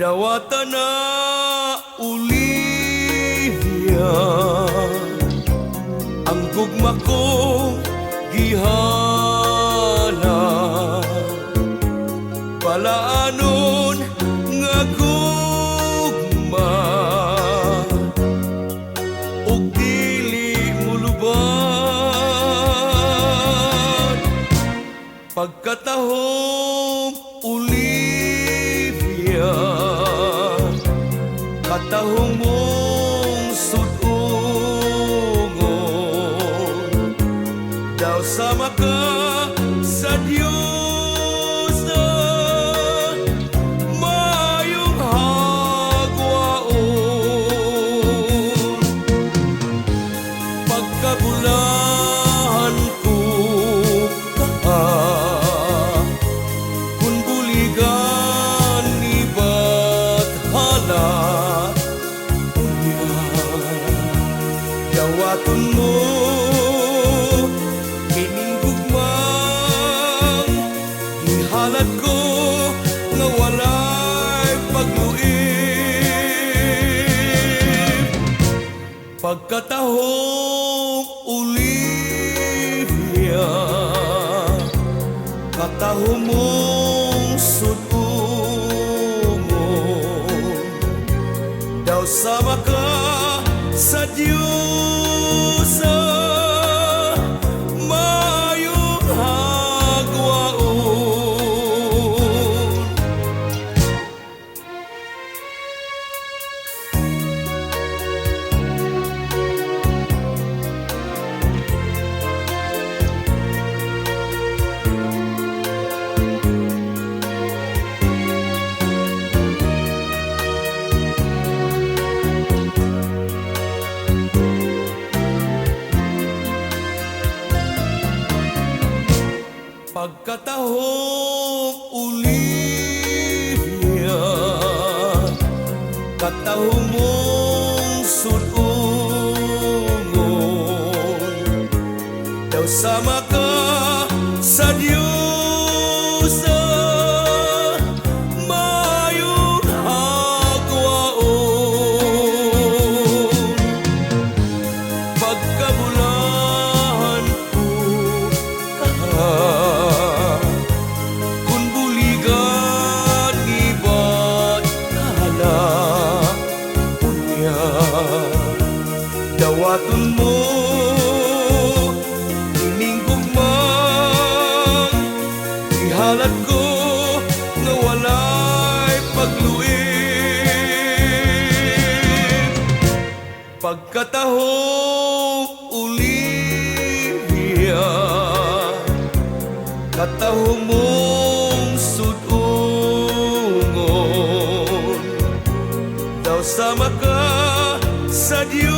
dawata na Olivia, ang gugma ko gihana, palaanon nga gugma, ug dili muluban. Pagkatahong Olivia, katahong mong sudungon, daw sama ka sa Diyos na mayong hagwaon. Pagkabulahan ko ka, kung buligan ni Bathala, dawaton mo kining gugmang ihalad ko nga walay pagluib. Pagkatahong Olivia, katahong mong sudungon, daw sama ka sa Diyos sa mayong hagwaon. Pagkatahong Olivia, katahong mong sudungon, daw sama ka sa Diyos sa mayong hagwaon. Pagkabulahan ko ka, dawaton mo kining gugmang ihalad ko nga walay pagluib. Pagkatahong Olivia, katahong mong sudungon, daw sama ka sa Diyos.